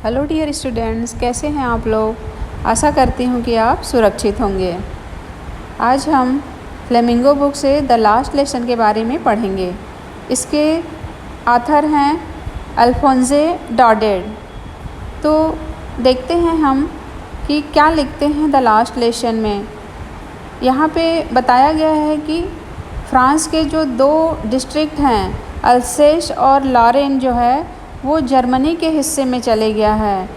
Hello dear students, कैसे हैं आप लोग। आशा करती हूँ कि आप सुरक्षित होंगे। आज हम फ्लेमिंगो बुक से द लास्ट लेसन के बारे में पढ़ेंगे। इसके ऑथर हैं अल्फोंसे डॉडेड। तो देखते हैं हम कि क्या लिखते हैं द लास्ट लेसन में। यहाँ पे बताया गया है कि फ्रांस के जो दो डिस्ट्रिक्ट हैं अल्सेश और लॉरेन जो है वो जर्मनी के हिस्से में चले गया है।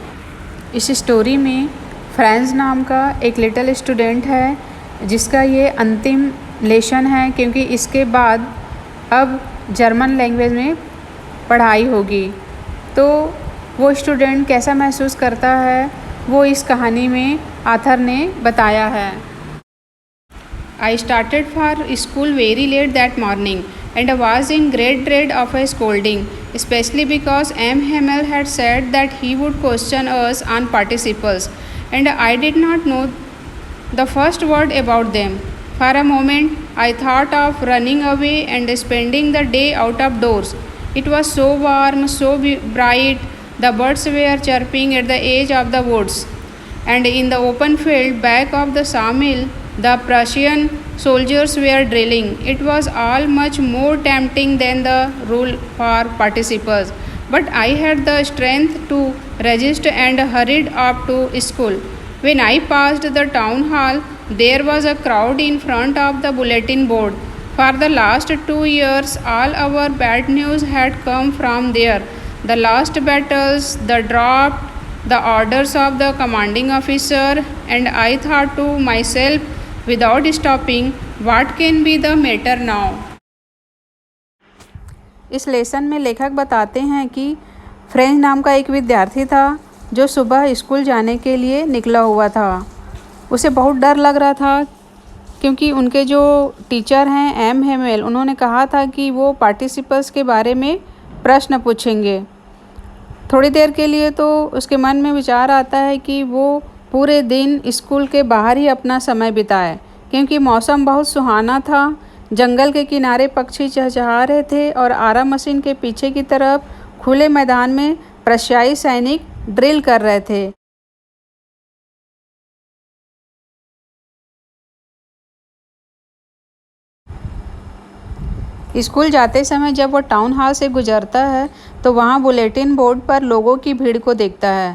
इस स्टोरी में फ्रांस नाम का एक लिटिल स्टूडेंट है जिसका ये अंतिम लेसन है, क्योंकि इसके बाद अब जर्मन लैंग्वेज में पढ़ाई होगी। तो वो स्टूडेंट कैसा महसूस करता है वो इस कहानी में ऑथर ने बताया है। I started for school very late that morning and was in great dread of a scolding, especially because M. Hamel had said that he would question us on participles, and I did not know the first word about them. For a moment, I thought of running away and spending the day out of doors. It was so warm, so bright, the birds were chirping at the edge of the woods, and in the open field back of the sawmill, the Prussian soldiers were drilling. It was all much more tempting than the rule for participles, but I had the strength to resist and hurried up to school. When I passed the town hall, there was a crowd in front of the bulletin board. For the last 2 years, all our bad news had come from there. The lost battles, the dropped, the orders of the commanding officer, and I thought to myself without stopping, what can be the matter now? इस lesson में लेखक बताते हैं कि French नाम का एक विद्यार्थी था जो सुबह स्कूल जाने के लिए निकला हुआ था। उसे बहुत डर लग रहा था क्योंकि उनके जो टीचर हैं एम हेमेल, उन्होंने कहा था कि वो पार्टिसिपल्स के बारे में प्रश्न पूछेंगे। थोड़ी देर के लिए तो उसके मन में विचार आता है कि वो पूरे दिन स्कूल के बाहर ही अपना समय बिताए, क्योंकि मौसम बहुत सुहाना था। जंगल के किनारे पक्षी चहचहा रहे थे और आरा मशीन के पीछे की तरफ खुले मैदान में प्रशियाई सैनिक ड्रिल कर रहे थे। स्कूल जाते समय जब वो टाउन हॉल से गुजरता है तो वहाँ बुलेटिन बोर्ड पर लोगों की भीड़ को देखता है।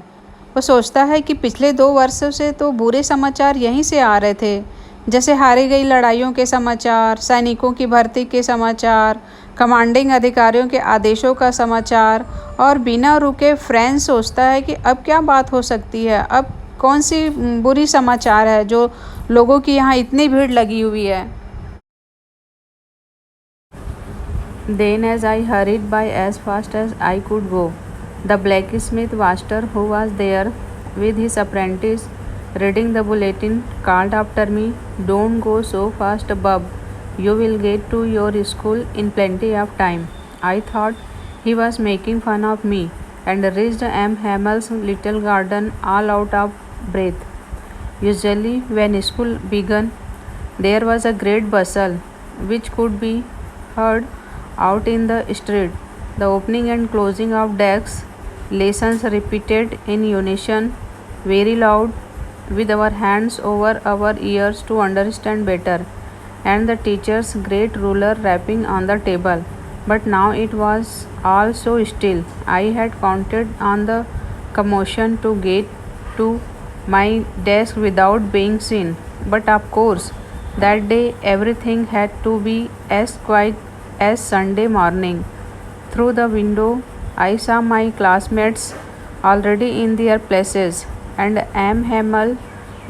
वो सोचता है कि पिछले 2 वर्षों से तो बुरे समाचार यहीं से आ रहे थे, जैसे हारी गई लड़ाइयों के समाचार, सैनिकों की भर्ती के समाचार, कमांडिंग अधिकारियों के आदेशों का समाचार। और बिना रुके फ्रेंच सोचता है कि अब क्या बात हो सकती है, अब कौन सी बुरी समाचार है जो लोगों की यहाँ इतनी भीड़ लगी हुई है। Then as I hurried by as fast as I could go, the blacksmith master who was there with his apprentice reading the bulletin called after me, "Don't go so fast, bub. You will get to your school in plenty of time." I thought he was making fun of me and reached M. Hamel's little garden all out of breath. Usually when school began, there was a great bustle which could be heard out in the street, the opening and closing of desks, lessons repeated in unison, very loud, with our hands over our ears to understand better, and the teacher's great ruler rapping on the table. But now it was all so still. I had counted on the commotion to get to my desk without being seen, but of course, that day everything had to be as quiet as Sunday morning. Through the window, I saw my classmates already in their places, and M. Hamel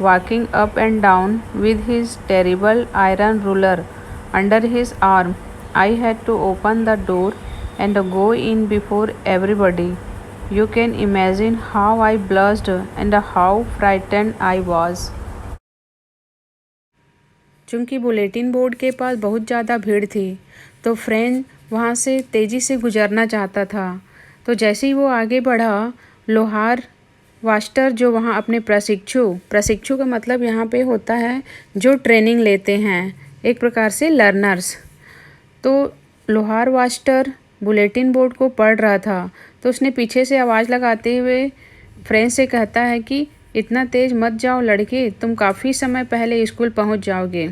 walking up and down with his terrible iron ruler under his arm. I had to open the door and go in before everybody. You can imagine how I blushed and how frightened I was. चूँकि bulletin board के पास बहुत ज़्यादा भीड़ थी तो French वहाँ से तेज़ी से गुजरना चाहता था। तो जैसे ही वो आगे बढ़ा, लोहार वास्टर जो वहाँ अपने प्रशिक्षु का मतलब यहाँ पे होता है जो ट्रेनिंग लेते हैं, एक प्रकार से लर्नर्स। तो लोहार वास्टर बुलेटिन बोर्ड को पढ़ रहा था तो उसने पीछे से आवाज़ लगाते हुए फ्रेंच से कहता है कि इतना तेज़ मत जाओ लड़के, तुम काफ़ी समय पहले स्कूल पहुंच जाओगे।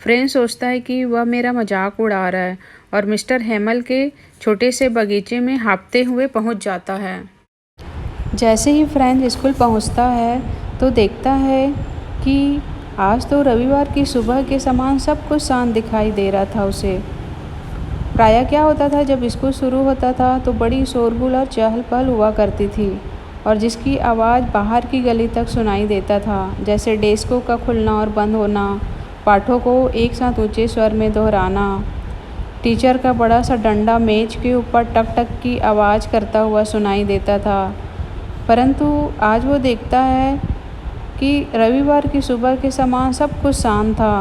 फ्रेंच सोचता है कि वह मेरा मजाक उड़ा रहा है और मिस्टर हेमल के छोटे से बगीचे में हाँफते हुए पहुंच जाता है। जैसे ही फ्रेंच स्कूल पहुंचता है तो देखता है कि आज तो रविवार की सुबह के समान सब कुछ शांत दिखाई दे रहा था उसे। प्रायः क्या होता था, जब स्कूल शुरू होता था तो बड़ी शोरगुल और चहल पहल हुआ करती थी और जिसकी आवाज़ बाहर की गली तक सुनाई देता था, जैसे डेस्कों का खुलना और बंद होना, पाठों को एक साथ ऊंचे स्वर में दोहराना, टीचर का बड़ा सा डंडा मेज के ऊपर टक टक की आवाज़ करता हुआ सुनाई देता था। परंतु आज वो देखता है कि रविवार की सुबह के समान सब कुछ शांत था।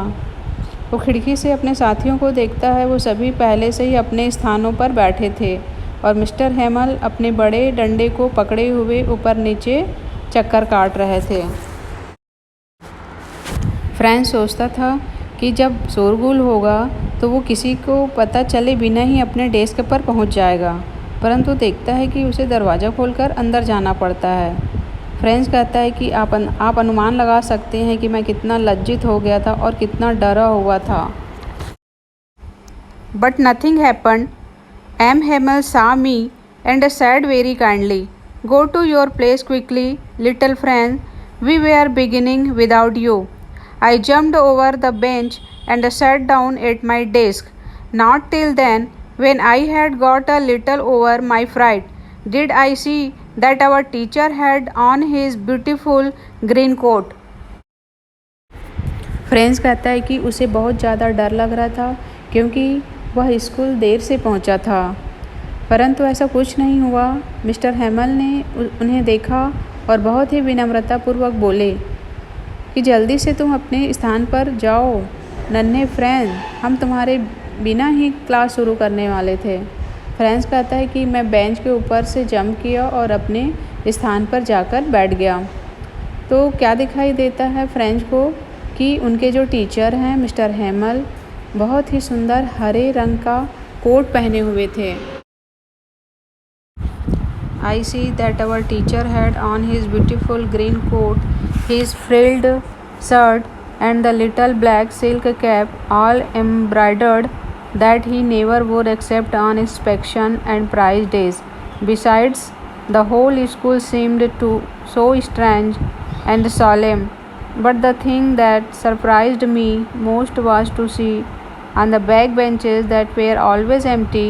वो खिड़की से अपने साथियों को देखता है, वो सभी पहले से ही अपने स्थानों पर बैठे थे और मिस्टर हेमल अपने बड़े डंडे को पकड़े हुए ऊपर नीचे चक्कर काट रहे थे। फ्रेंच सोचता था कि जब शोरगुल होगा तो वो किसी को पता चले बिना ही अपने डेस्क पर पहुंच जाएगा, परंतु देखता है कि उसे दरवाज़ा खोलकर अंदर जाना पड़ता है। फ्रेंच कहता है कि आप अनुमान लगा सकते हैं कि मैं कितना लज्जित हो गया था और कितना डरा हुआ था। But nothing happened. M Hamel saw me and said very kindly, "Go to your place quickly, little friend. We were beginning without you." I jumped over the bench and sat down at my desk. Not till then, when I had got a little over my fright, did I see that our teacher had on his beautiful green coat. French कहता है कि उसे बहुत ज़्यादा डर लग रहा था क्योंकि वह स्कूल देर से पहुंचा था, परंतु ऐसा कुछ नहीं हुआ। मिस्टर हेमल ने उन्हें देखा और बहुत ही विनम्रतापूर्वक बोले कि जल्दी से तुम अपने स्थान पर जाओ नन्हे फ्रेंच, हम तुम्हारे बिना ही क्लास शुरू करने वाले थे। फ्रेंच कहता है कि मैं बेंच के ऊपर से जंप किया और अपने स्थान पर जाकर बैठ गया। तो क्या दिखाई देता है फ्रेंच को कि उनके जो टीचर हैं मिस्टर हेमल, बहुत ही सुंदर हरे रंग का कोट पहने हुए थे। I see that our teacher had on his beautiful green coat, his frilled shirt and the little black silk cap, all embroidered, that he never wore except on inspection and prize days. Besides, the whole school seemed to so strange and solemn. But the thing that surprised me most was to see on the back benches that were always empty,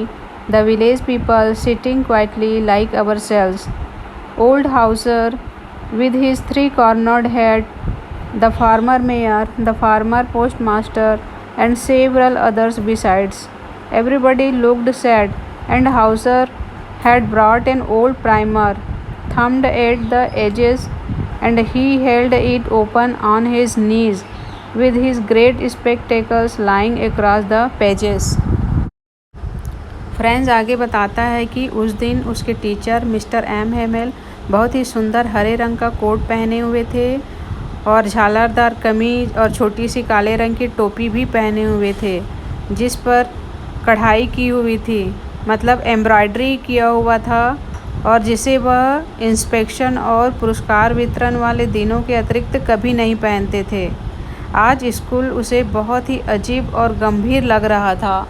the village people sitting quietly like ourselves. Old Hauser with his three-cornered hat, the farmer mayor, the farmer postmaster, and several others besides. Everybody looked sad, and Hauser had brought an old primer, thumbed at the edges, and he held it open on his knees, with his great spectacles lying across the pages. French आगे बताता है कि उस दिन उसके teacher mister M Hemal बहुत ही सुंदर हरे रंग का कोट पहने हुए थे और झालरदार कमीज और छोटी सी काले रंग की टोपी भी पहने हुए थे, जिस पर कढ़ाई की हुई थी, मतलब एम्ब्रॉयडरी किया हुआ था, और जिसे वह इंस्पेक्शन और पुरस्कार वितरण वाले दिनों के अतिरिक्त कभी नहीं पहनते थे। आज स्कूल उसे बहुत ही अजीब और गंभीर लग रहा था।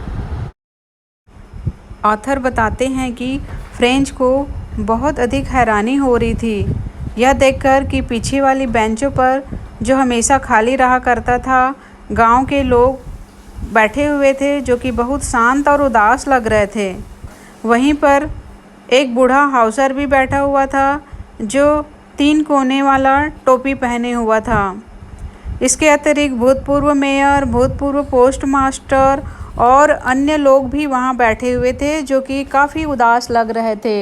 ऑथर बताते हैं कि फ्रेंच को बहुत अधिक हैरानी हो रही थी यह देखकर कि पीछे वाली बेंचों पर जो हमेशा खाली रहा करता था, गांव के लोग बैठे हुए थे जो कि बहुत शांत और उदास लग रहे थे। वहीं पर एक बूढ़ा हाउसर भी बैठा हुआ था जो 3 कोने वाला टोपी पहने हुआ था। इसके अतिरिक्त भूतपूर्व मेयर, भूतपूर्व पोस्टमास्टर और अन्य लोग भी वहाँ बैठे हुए थे जो कि काफ़ी उदास लग रहे थे।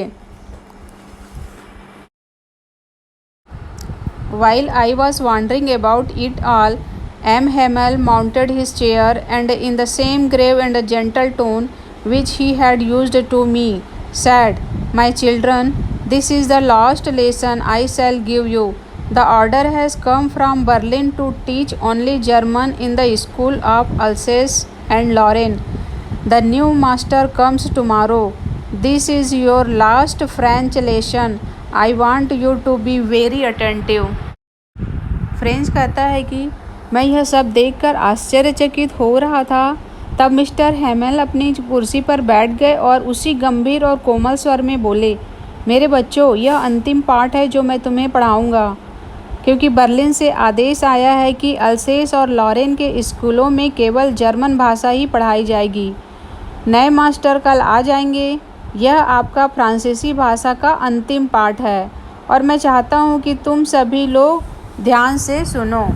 While I was wondering about it all, M. Hamel mounted his chair and in the same grave and gentle tone which he had used to me, said, "My children, this is the last lesson I shall give you. The order has come from Berlin to teach only German in the school of Alsace and Lorraine. The new master comes tomorrow. This is your last French lesson. I want you to be very attentive. French कहता है कि मैं यह सब देखकर आश्चर्यचकित हो रहा था। तब मिस्टर हैमेल अपनी कुर्सी पर बैठ गए और उसी गंभीर और कोमल स्वर में बोले, मेरे बच्चों, यह अंतिम पाठ है जो मैं तुम्हें पढ़ाऊँगा, क्योंकि बर्लिन से आदेश आया है कि अल्सेस और लॉरेन के स्कूलों में केवल जर्मन भाषा ही पढ़ाई जाएगी। नए मास्टर कल आ जाएंगे। यह आपका फ्रांसीसी भाषा का अंतिम पाठ है और मैं चाहता हूँ कि तुम सभी लोग ध्यान से सुनो।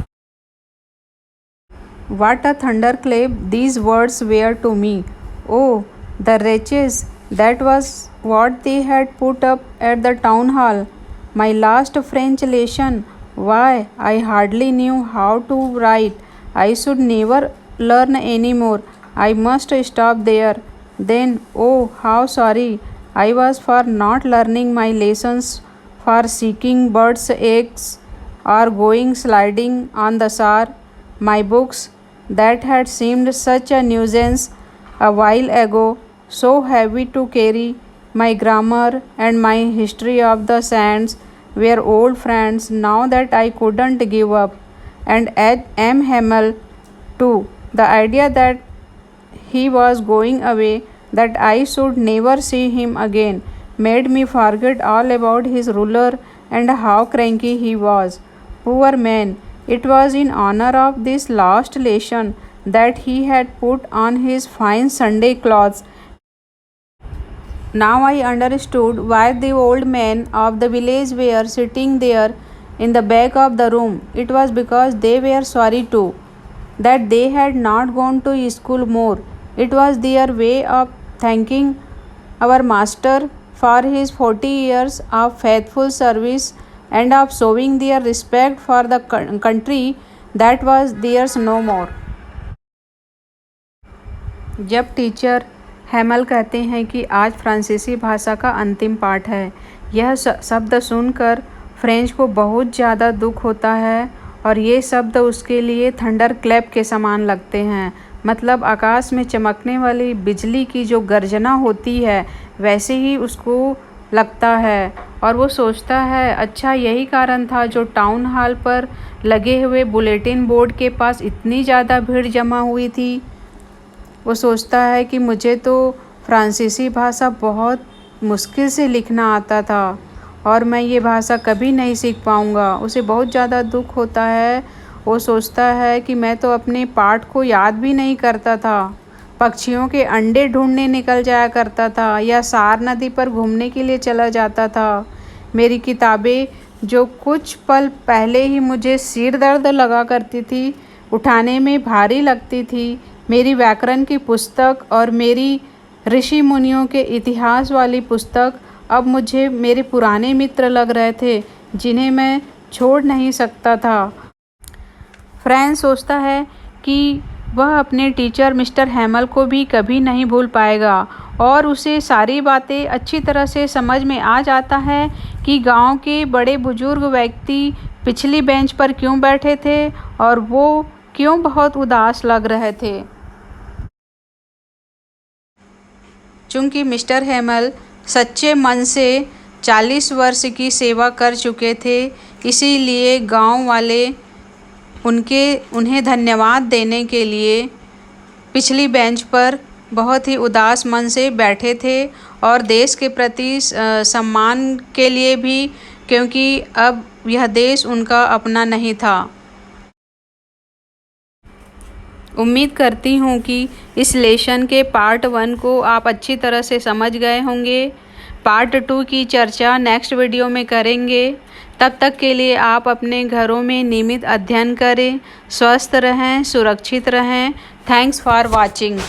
What a thunderclap these words were to me. Oh, the wretches! That was what they had put up at the town hall. My last French lesson. Why, I hardly knew how to write. I should never learn any more. I must stop there. Then, oh, how sorry I was for not learning my lessons, for seeking birds' eggs, or going sliding on the shore. My books, that had seemed such a nuisance a while ago, so heavy to carry, my grammar and my history of the sands, were old friends now that I couldn't give up. And M. Hamel, too, the idea that he was going away, that I should never see him again, made me forget all about his ruler and how cranky he was. Poor man! It was in honor of this last lesson that he had put on his fine Sunday clothes. Now I understood why the old men of the village were sitting there in the back of the room. It was because they were sorry too, that they had not gone to school more. It was their way of thanking our master for his 40 years of faithful service and of showing their respect for the country that was theirs no more. जब teacher हैमल कहते हैं कि आज फ्रांसीसी भाषा का अंतिम पाठ है, यह शब्द सुनकर फ्रेंच को बहुत ज़्यादा दुख होता है और ये शब्द उसके लिए थंडर क्लैप के समान लगते हैं। मतलब आकाश में चमकने वाली बिजली की जो गर्जना होती है वैसे ही उसको लगता है और वो सोचता है, अच्छा यही कारण था जो टाउन हॉल पर लगे हुए बुलेटिन बोर्ड के पास इतनी ज़्यादा भीड़ जमा हुई थी। वो सोचता है कि मुझे तो फ्रांसीसी भाषा बहुत मुश्किल से लिखना आता था और मैं ये भाषा कभी नहीं सीख पाऊँगा। उसे बहुत ज़्यादा दुख होता है। वो सोचता है कि मैं तो अपने पाठ को याद भी नहीं करता था, पक्षियों के अंडे ढूंढने निकल जाया करता था या सार नदी पर घूमने के लिए चला जाता था। मेरी किताबें जो कुछ पल पहले ही मुझे सिर दर्द लगा करती थी, उठाने में भारी लगती थी, मेरी व्याकरण की पुस्तक और मेरी ऋषि मुनियों के इतिहास वाली पुस्तक अब मुझे मेरे पुराने मित्र लग रहे थे जिन्हें मैं छोड़ नहीं सकता था। फ्रेंच सोचता है कि वह अपने टीचर मिस्टर हैमल को भी कभी नहीं भूल पाएगा और उसे सारी बातें अच्छी तरह से समझ में आ जाता है कि गांव के बड़े बुजुर्ग व्यक्ति पिछली बेंच पर क्यों बैठे थे और वो क्यों बहुत उदास लग रहे थे। चूँकि मिस्टर हैमल सच्चे मन से 40 वर्ष की सेवा कर चुके थे, इसीलिए गांव वाले उन्हें धन्यवाद देने के लिए पिछली बेंच पर बहुत ही उदास मन से बैठे थे और देश के प्रति सम्मान के लिए भी, क्योंकि अब यह देश उनका अपना नहीं था। उम्मीद करती हूँ कि इस लेसन के पार्ट 1 को आप अच्छी तरह से समझ गए होंगे। पार्ट 2 की चर्चा नेक्स्ट वीडियो में करेंगे। तब तक के लिए आप अपने घरों में नियमित अध्ययन करें, स्वस्थ रहें, सुरक्षित रहें। Thanks for watching.